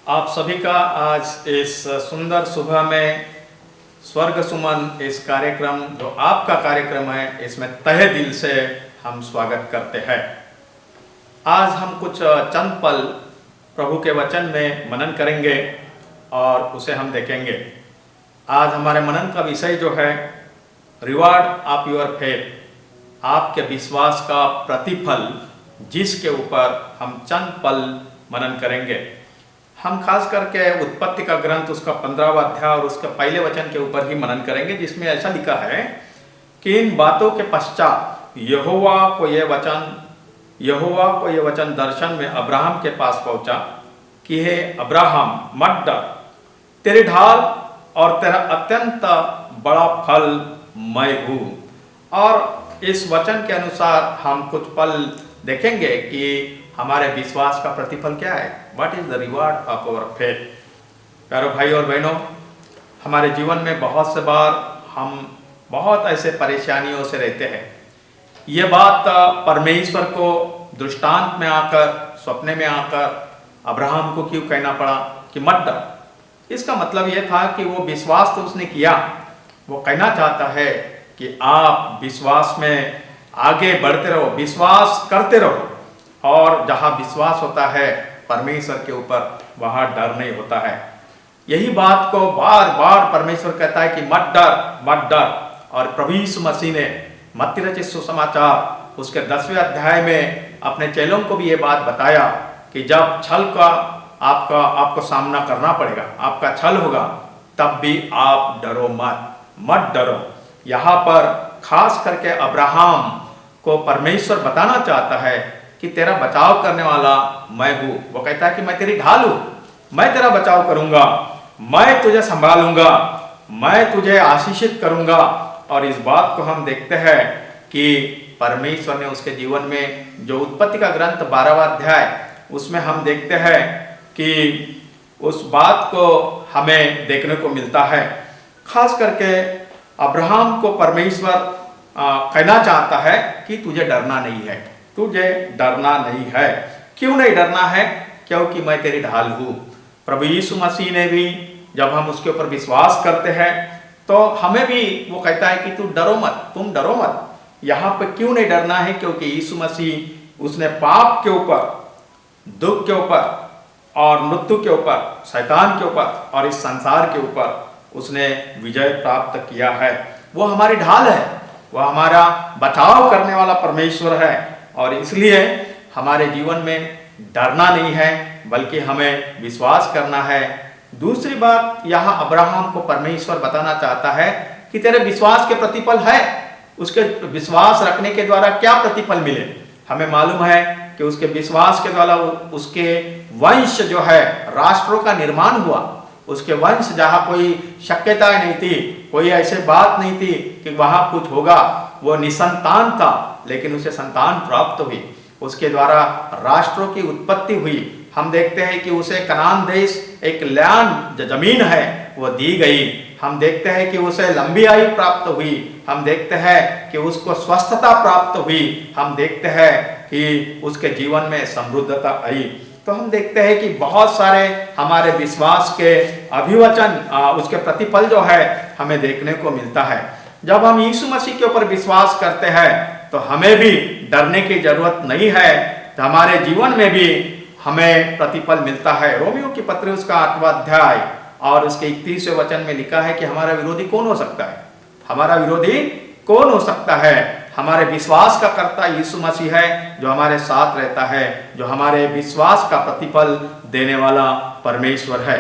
आप सभी का आज इस सुंदर सुबह में स्वर्ग सुमन इस कार्यक्रम जो आपका कार्यक्रम है इसमें तहे दिल से हम स्वागत करते हैं। आज हम कुछ चंद पल प्रभु के वचन में मनन करेंगे और उसे हम देखेंगे। आज हमारे मनन का विषय जो है रिवार्ड ऑफ योर फेथ, आपके विश्वास का प्रतिफल, जिसके ऊपर हम चंद पल मनन करेंगे। हम खास करके उत्पत्ति का ग्रंथ उसका 15वां अध्याय और उसके पहले वचन के ऊपर ही मनन करेंगे, जिसमें ऐसा लिखा है कि इन बातों के पश्चात यहोवा को यह वचन दर्शन में अब्राहम के पास पहुंचा कि हे अब्राहम, मत डर, तेरी ढाल और तेरा अत्यंत बड़ा फल मैं हूँ। और इस वचन के अनुसार हम कुछ पल देखेंगे कि हमारे विश्वास का प्रतिफल क्या है। What is the reward of our faith. प्यारे भाई और बहनों, हमारे जीवन में बहुत से बार हम बहुत ऐसे परेशानियों से रहते हैं। ये बात परमेश्वर को दृष्टांत में आकर, सपने में आकर अब्राहम को क्यों कहना पड़ा कि मत डर। इसका मतलब यह था कि वो विश्वास तो उसने किया, वो कहना चाहता है कि आप विश्वास में आगे बढ़ते रहो, विश्वास करते रहो, और जहाँ विश्वास होता है परमेश्वर के ऊपर, वहाँ डर नहीं होता है। यही बात को बार बार परमेश्वर कहता है कि मत डर, मत डर। और प्रभु यीशु मसीह ने मत्ती रचित सुसमाचार उसके 10वें अध्याय में अपने चेलों को भी ये बात बताया कि जब छल का आपको सामना करना पड़ेगा, आपका छल होगा, तब भी आप डरो मत डरो। यहाँ पर खास करके अब्राहम को परमेश्वर बताना चाहता है कि तेरा बचाव करने वाला मैं हूँ। वो कहता है कि मैं तेरी ढाल हूँ, मैं तेरा बचाव करूंगा, मैं तुझे संभालूंगा, मैं तुझे आशीषित करूंगा। और इस बात को हम देखते हैं कि परमेश्वर ने उसके जीवन में, जो उत्पत्ति का ग्रंथ 12वां अध्याय, उसमें हम देखते हैं कि उस बात को हमें देखने को मिलता है। खास करके अब्राहम को परमेश्वर कहना चाहता है कि तुझे डरना नहीं है, तुझे डरना नहीं है। क्यों नहीं डरना है? क्योंकि मैं तेरी ढाल हूँ। प्रभु यीशु मसीह ने भी, जब हम उसके ऊपर विश्वास करते हैं तो हमें भी वो कहता है कि तुम डरो मत। यहाँ पे क्यों नहीं डरना है? क्योंकि यीशु मसीह, उसने पाप के ऊपर, दुख के ऊपर और मृत्यु के ऊपर, शैतान के ऊपर और इस संसार के ऊपर उसने विजय प्राप्त किया है। वो हमारी ढाल है, वो हमारा बचाव करने वाला परमेश्वर है। और इसलिए हमारे जीवन में डरना नहीं है, बल्कि हमें विश्वास करना है। दूसरी बात, यहाँ अब्राहम को परमेश्वर बताना चाहता है कि तेरे विश्वास के प्रतिफल है। उसके विश्वास रखने के द्वारा क्या प्रतिफल मिले? हमें मालूम है कि उसके विश्वास के द्वारा उसके वंश जो है, राष्ट्रों का निर्माण हुआ। उसके वंश, जहाँ कोई शक्यता नहीं थी, कोई ऐसे बात नहीं थी कि वहाँ कुछ होगा, वो निसंतान था, लेकिन उसे संतान प्राप्त हुई। उसके द्वारा राष्ट्रों की उत्पत्ति हुई। हम देखते हैं कि उसे कनान देश, एक लैंड जमीन है, वो दी गई। हम देखते हैं कि उसे लंबी आयु प्राप्त हुई। हम देखते हैं कि उसको स्वस्थता प्राप्त हुई। हम देखते हैं कि उसके जीवन में समृद्धता आई। तो हम देखते हैं कि बहुत सारे हमारे विश्वास के अभिवचन, उसके प्रतिफल जो है हमें देखने को मिलता है। जब हम यीशु मसीह के ऊपर विश्वास करते हैं तो हमें भी डरने की जरूरत नहीं है। तो हमारे जीवन में भी हमें प्रतिफल मिलता है। रोमियो की पत्री उसका 8वां अध्याय और उसके 31वें वचन में लिखा है कि हमारा विरोधी कौन हो सकता है? हमारा विरोधी कौन हो सकता है? हमारे विश्वास का कर्ता यीशु मसीह है, जो हमारे साथ रहता है, जो हमारे विश्वास का प्रतिफल देने वाला परमेश्वर है।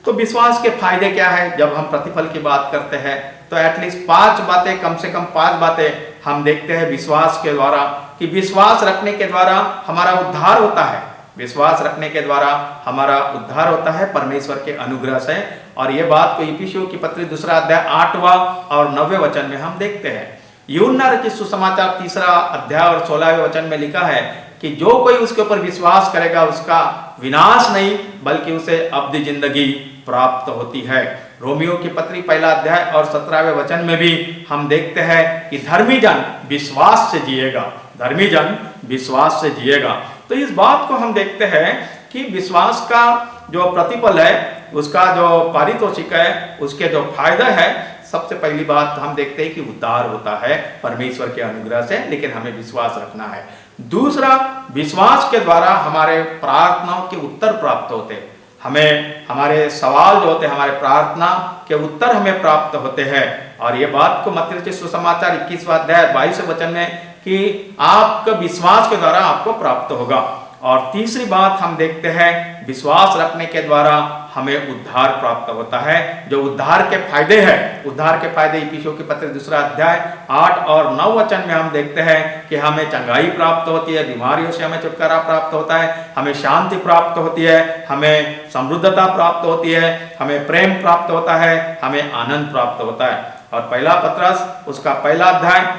तो विश्वास के फायदे क्या है? जब हम प्रतिफल की बात करते हैं तो एटलीस्ट 5 बातें, कम से कम 5 बातें हम देखते हैं विश्वास के द्वारा, कि विश्वास रखने के द्वारा हमारा उद्धार होता है। विश्वास रखने के द्वारा हमारा उद्धार होता है परमेश्वर के अनुग्रह से। और ये बात को इफिसियों की पत्री 2 अध्याय 8वां और 9वें वचन में हम देखते हैं। यूहन्ना रचित सुसमाचार 3 अध्याय और 16वें वचन में लिखा है कि जो कोई उसके ऊपर विश्वास करेगा उसका विनाश नहीं, बल्कि उसे अब्दी जिंदगी प्राप्त होती है। रोमियो की पत्री 1 अध्याय और 17वें वचन में भी हम देखते हैं कि धर्मी जन विश्वास से जिएगा, धर्मी जन विश्वास से जिएगा। तो इस बात को हम देखते हैं कि विश्वास का जो प्रतिफल है, उसका जो पारितोषिक है, उसके जो फायदा है, सबसे पहली बात हम देखते हैं कि उद्धार होता है परमेश्वर के अनुग्रह से, लेकिन हमें विश्वास रखना है। दूसरा, विश्वास के द्वारा हमारे प्रार्थनाओं के उत्तर प्राप्त होते हैं। हमें हमारे सवाल जो होते हैं, हमारे प्रार्थना के उत्तर हमें प्राप्त होते हैं। और ये बात को मत्ती रचित सुसमाचार 21वां अध्याय 22वें वचन में कि आपका विश्वास के द्वारा आपको प्राप्त होगा। और तीसरी बात हम देखते हैं, विश्वास रखने के द्वारा हमें उद्धार प्राप्त होता है। जो उद्धार के फायदे हैं, उद्धार के फायदे इफिसियों के पत्र 2 अध्याय 8 और 9 वचन में हम देखते हैं कि हमें चंगाई प्राप्त होती है, बीमारियों से हमें छुटकारा प्राप्त होता है, हमें शांति प्राप्त होती है, हमें समृद्धता प्राप्त होती है, हमें प्रेम प्राप्त होता है, हमें आनंद प्राप्त होता है। और पहला पत्रस उसका पहला अध्याय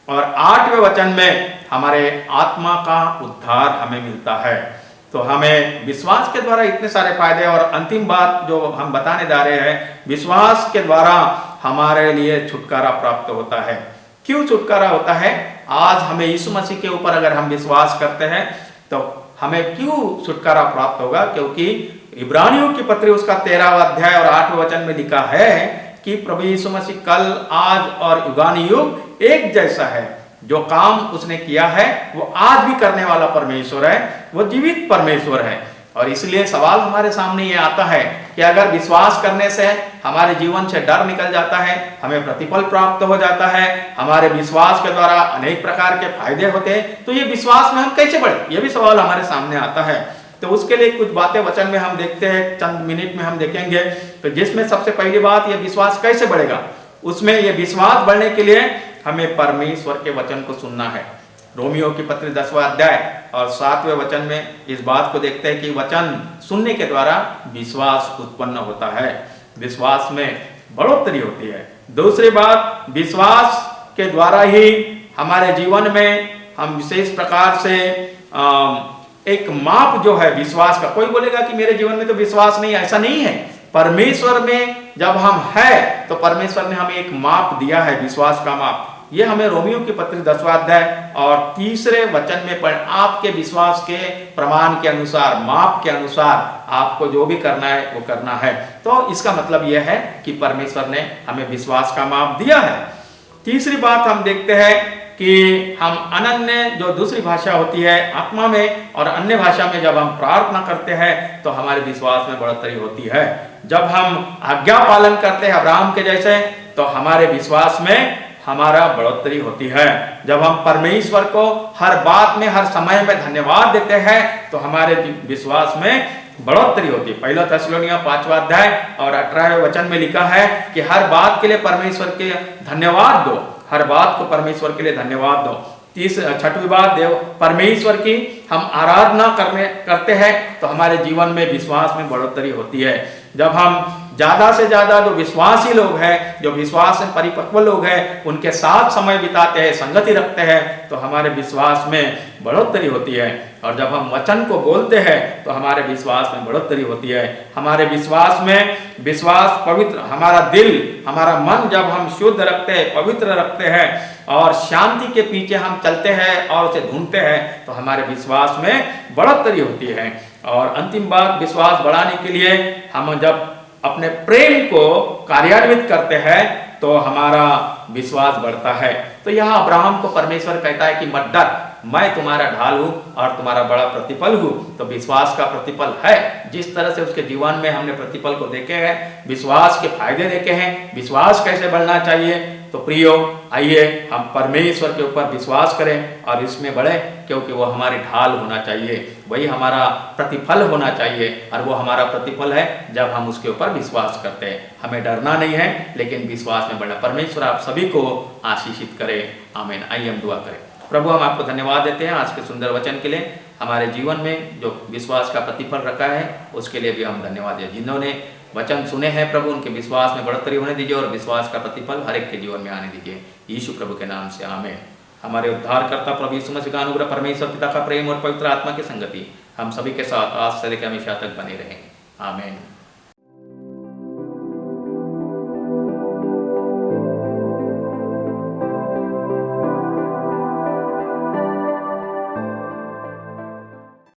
और 8वें वचन में हमारे आत्मा का उद्धार हमें मिलता है। तो हमें विश्वास के द्वारा इतने सारे फायदे। और अंतिम बात जो हम बताने जा रहे हैं, विश्वास के द्वारा हमारे लिए छुटकारा प्राप्त होता है। क्यों छुटकारा होता है? आज हमें यीशु मसीह के ऊपर अगर हम विश्वास करते हैं तो हमें क्यों छुटकारा प्राप्त होगा? क्योंकि इब्रानियों की पत्री उसका 13वां अध्याय और 8वें वचन में लिखा है कि प्रभु यीशु मसीह कल, आज और युगानुयुग एक जैसा है। जो काम उसने किया है वो आज भी करने वाला परमेश्वर है, वो जीवित परमेश्वर है। और इसलिए सवाल हमारे सामने ये आता है कि अगर विश्वास करने से हमारे जीवन से डर निकल जाता है, हमें प्रतिफल प्राप्त हो जाता है, हमारे विश्वास के द्वारा अनेक प्रकार के फायदे होते हैं, तो ये विश्वास में हम कैसे बढ़े? ये भी सवाल हमारे सामने आता है। तो उसके लिए कुछ बातें वचन में हम देखते हैं, चंद मिनट में हम देखेंगे। तो जिसमें सबसे पहली बात, ये विश्वास कैसे बढ़ेगा? उसमें ये विश्वास बढ़ने के लिए हमें परमेश्वर के वचन को सुनना है। रोमियो की पत्री 10वां अध्याय और 7वें वचन में इस बात को देखते हैं कि वचन सुनने के द्वारा विश्वास उत्पन्न होता है, विश्वास में बढ़ोतरी होती है। दूसरी बात, विश्वास के द्वारा ही हमारे जीवन में हम विशेष प्रकार से एक माप जो है विश्वास का। कोई बोलेगा कि मेरे जीवन में तो विश्वास नहीं, ऐसा नहीं है। परमेश्वर में जब हम हैं तो परमेश्वर ने हमें एक माप दिया है, विश्वास का माप। ये हमें रोमियो की पत्री 10वां अध्याय और 3 वचन में पढ़, आपके विश्वास के प्रमाण के अनुसार, माप के अनुसार आपको जो भी करना है वो करना है। तो इसका मतलब यह है कि परमेश्वर ने हमें विश्वास का माप दिया है। तीसरी बात हम देखते हैं कि हम अनन्य जो दूसरी भाषा होती है आत्मा में और अन्य भाषा में जब हम प्रार्थना करते हैं तो हमारे विश्वास में बढ़ोतरी होती है। जब हम आज्ञा पालन करते हैं अब्राहम के जैसे, तो हमारे विश्वास में हमारा बढ़ोतरी होती है। जब हम परमेश्वर को हर बात में, हर समय में धन्यवाद देते हैं तो हमारे विश्वास में बढ़ोतरी होती है। पहला थिस्सलुनीकियों 5वां अध्याय और 18वें वचन में लिखा है कि हर बात के लिए परमेश्वर के धन्यवाद दो, हर बात को परमेश्वर के लिए धन्यवाद दो। 6वीं बात, देव परमेश्वर की हम आराधना करते हैं तो हमारे जीवन में विश्वास में बढ़ोतरी होती है। जब हम ज्यादा से ज्यादा जो विश्वासी लोग हैं, जो विश्वास में परिपक्व लोग हैं, उनके साथ समय बिताते हैं, संगति रखते हैं, तो हमारे विश्वास में बढ़ोतरी होती है। और जब हम वचन को बोलते हैं तो हमारे विश्वास में बढ़ोतरी होती है। हमारे विश्वास में विश्वास पवित्र, हमारा दिल, हमारा मन जब हम शुद्ध रखते हैं, पवित्र रखते हैं और शांति के पीछे हम चलते हैं और उसे ढूंढते हैं तो हमारे विश्वास में बढ़ोतरी होती है। और अंतिम बात, विश्वास बढ़ाने के लिए हम जब अपने प्रेम को कार्यान्वित करते हैं तो हमारा विश्वास बढ़ता है। तो यहाँ अब्राहम को परमेश्वर कहता है कि मत डर, मैं तुम्हारा ढाल हूं और तुम्हारा बड़ा प्रतिफल हूं। तो विश्वास का प्रतिफल है। जिस तरह से उसके जीवन में हमने प्रतिफल को देखे हैं, विश्वास के फायदे देखे हैं, विश्वास कैसे बढ़ना चाहिए, तो प्रियो आइए हम परमेश्वर के ऊपर विश्वास करें और इसमें बढ़े, क्योंकि वो हमारी ढाल होना चाहिए, वही हमारा प्रतिफल होना चाहिए। और वो हमारा प्रतिफल है जब हम उसके ऊपर विश्वास करते हैं। हमें डरना नहीं है, लेकिन विश्वास में बढ़ना। परमेश्वर आप सभी को आशीषित करे, आमीन। आइए हम दुआ करें। प्रभु, हम आपको धन्यवाद देते हैं आज के सुंदर वचन के लिए। हमारे जीवन में जो विश्वास का प्रतिफल रखा है उसके लिए भी हम धन्यवाद दें। जिन्होंने वचन सुने हैं प्रभु, उनके विश्वास में बढ़ोतरी होने दीजिए और विश्वास का प्रतिफल हर एक के जीवन में आने दीजिए, यीशु प्रभु के नाम से, आमीन। हमारे उद्धारकर्ता प्रभु यीशु मसीह का अनुग्रह, परमेश्वर पिता का प्रेम और पवित्र आत्मा की संगति हम सभी के साथ आज से लेकर हमेशा तक बने रहें, आमीन।